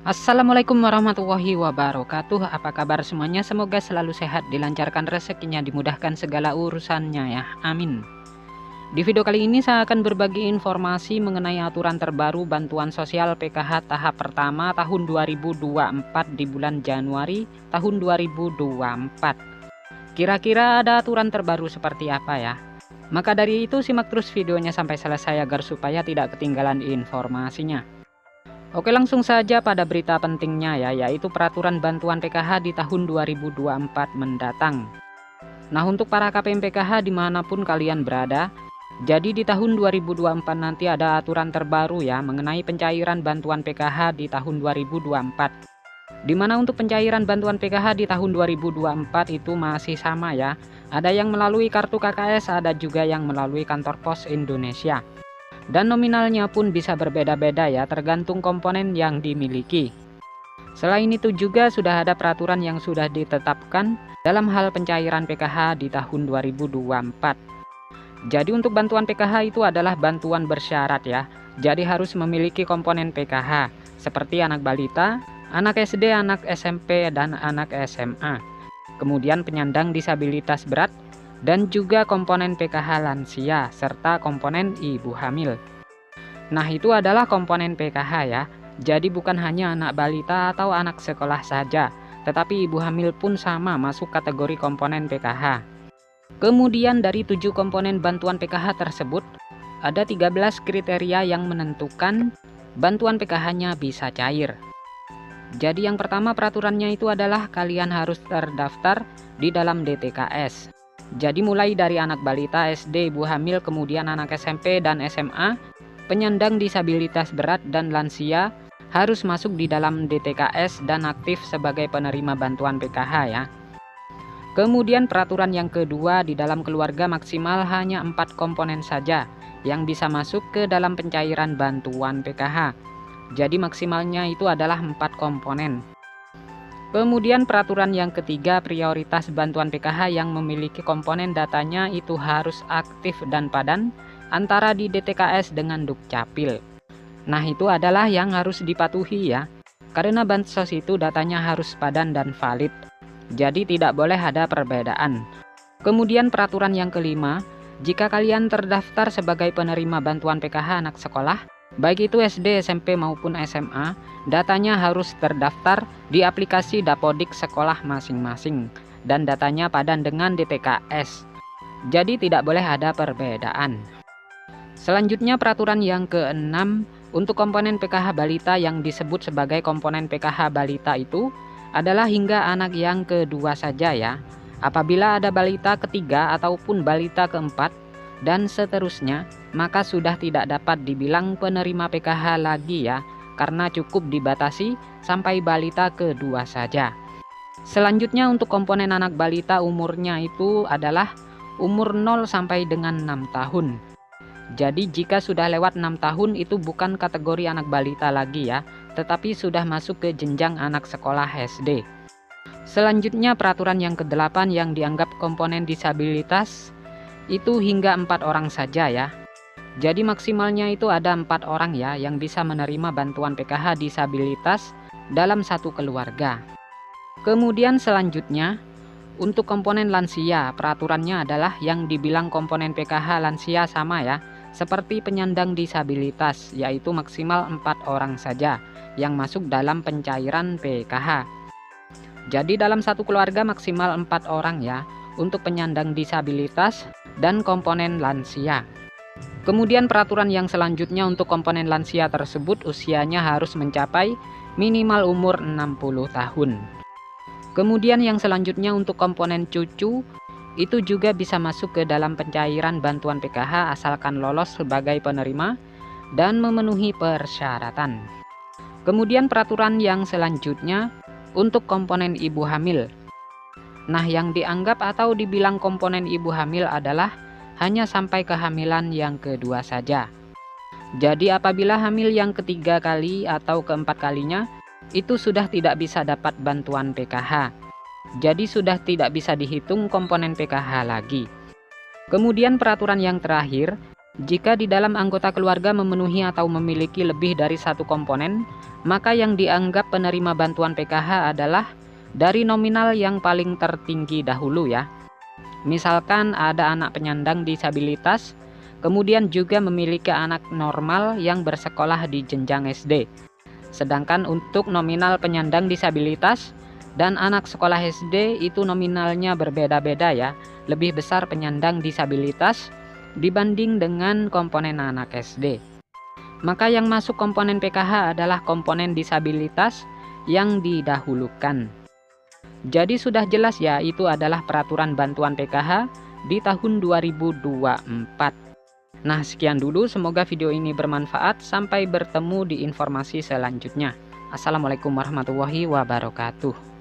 Assalamualaikum warahmatullahi wabarakatuh. Apa kabar semuanya? Semoga selalu sehat, dilancarkan rezekinya, dimudahkan segala urusannya ya. Amin. Di video kali ini saya akan berbagi informasi mengenai aturan terbaru bantuan sosial PKH tahap pertama tahun 2024 di bulan Januari tahun 2024. Kira-kira ada aturan terbaru seperti apa ya? Maka dari itu simak terus videonya sampai selesai agar supaya tidak ketinggalan informasinya. Oke, langsung saja pada berita pentingnya ya, yaitu peraturan bantuan PKH di tahun 2024 mendatang. Nah, untuk para KPM PKH dimanapun kalian berada, jadi di tahun 2024 nanti ada aturan terbaru ya mengenai pencairan bantuan PKH di tahun 2024. Dimana untuk pencairan bantuan PKH di tahun 2024 itu masih sama ya, ada yang melalui kartu KKS, ada juga yang melalui kantor pos Indonesia. Dan nominalnya pun bisa berbeda-beda ya, tergantung komponen yang dimiliki. Selain itu juga sudah ada peraturan yang sudah ditetapkan dalam hal pencairan PKH di tahun 2024. Jadi untuk bantuan PKH itu adalah bantuan bersyarat ya. Jadi harus memiliki komponen PKH seperti anak balita, anak SD, anak SMP, dan anak SMA. Kemudian penyandang disabilitas berat, dan juga komponen PKH lansia, serta komponen ibu hamil. Nah, itu adalah komponen PKH ya. Jadi bukan hanya anak balita atau anak sekolah saja, tetapi ibu hamil pun sama masuk kategori komponen PKH. Kemudian dari 7 komponen bantuan PKH tersebut, ada 13 kriteria yang menentukan bantuan PKH-nya bisa cair. Jadi yang pertama peraturannya itu adalah kalian harus terdaftar di dalam DTKS. Jadi mulai dari anak balita, SD, ibu hamil, kemudian anak SMP dan SMA, penyandang disabilitas berat dan lansia harus masuk di dalam DTKS dan aktif sebagai penerima bantuan PKH ya. Kemudian peraturan yang kedua, di dalam keluarga maksimal hanya 4 komponen saja yang bisa masuk ke dalam pencairan bantuan PKH. Jadi maksimalnya itu adalah 4 komponen. Kemudian peraturan yang ketiga, prioritas bantuan PKH yang memiliki komponen datanya itu harus aktif dan padan antara di DTKS dengan Dukcapil. Nah, itu adalah yang harus dipatuhi ya, karena bansos itu datanya harus padan dan valid. Jadi tidak boleh ada perbedaan. Kemudian peraturan yang kelima, jika kalian terdaftar sebagai penerima bantuan PKH anak sekolah, baik itu SD, SMP maupun SMA, datanya harus terdaftar di aplikasi Dapodik sekolah masing-masing dan datanya padan dengan DTKS. Jadi tidak boleh ada perbedaan. Selanjutnya peraturan yang keenam, untuk komponen PKH balita yang disebut sebagai komponen PKH balita itu adalah hingga anak yang kedua saja ya. Apabila ada balita ketiga ataupun balita keempat dan seterusnya, maka sudah tidak dapat dibilang penerima PKH lagi ya, karena cukup dibatasi sampai balita kedua saja. Selanjutnya untuk komponen anak balita umurnya itu adalah umur 0 sampai dengan 6 tahun. Jadi jika sudah lewat 6 tahun itu bukan kategori anak balita lagi ya, tetapi sudah masuk ke jenjang anak sekolah SD. Selanjutnya peraturan yang ke-8 yang dianggap komponen disabilitas itu hingga 4 orang saja ya. Jadi maksimalnya itu ada 4 orang ya yang bisa menerima bantuan PKH disabilitas dalam satu keluarga. Kemudian selanjutnya untuk komponen lansia, peraturannya adalah yang dibilang komponen PKH lansia sama ya, seperti penyandang disabilitas, yaitu maksimal 4 orang saja yang masuk dalam pencairan PKH. Jadi dalam satu keluarga maksimal 4 orang ya untuk penyandang disabilitas dan komponen lansia. Kemudian peraturan yang selanjutnya untuk komponen lansia tersebut usianya harus mencapai minimal umur 60 tahun. Kemudian yang selanjutnya untuk komponen cucu itu juga bisa masuk ke dalam pencairan bantuan PKH asalkan lolos sebagai penerima dan memenuhi persyaratan. Kemudian peraturan yang selanjutnya untuk komponen ibu hamil. Nah, yang dianggap atau dibilang komponen ibu hamil adalah hanya sampai kehamilan yang kedua saja. Jadi apabila hamil yang ketiga kali atau keempat kalinya, itu sudah tidak bisa dapat bantuan PKH. Jadi sudah tidak bisa dihitung komponen PKH lagi. Kemudian peraturan yang terakhir, Jika di dalam anggota keluarga memenuhi atau memiliki lebih dari satu komponen, maka yang dianggap penerima bantuan PKH adalah dari nominal yang paling tertinggi dahulu ya. Misalkan ada anak penyandang disabilitas, kemudian juga memiliki anak normal yang bersekolah di jenjang SD. Sedangkan untuk nominal penyandang disabilitas dan anak sekolah SD itu nominalnya berbeda-beda ya. Lebih besar penyandang disabilitas dibanding dengan komponen anak SD. Maka yang masuk komponen PKH adalah komponen disabilitas yang didahulukan. Jadi sudah jelas ya, itu adalah peraturan bantuan PKH di tahun 2024. Nah, sekian dulu, semoga video ini bermanfaat. Sampai bertemu di informasi selanjutnya. Assalamualaikum warahmatullahi wabarakatuh.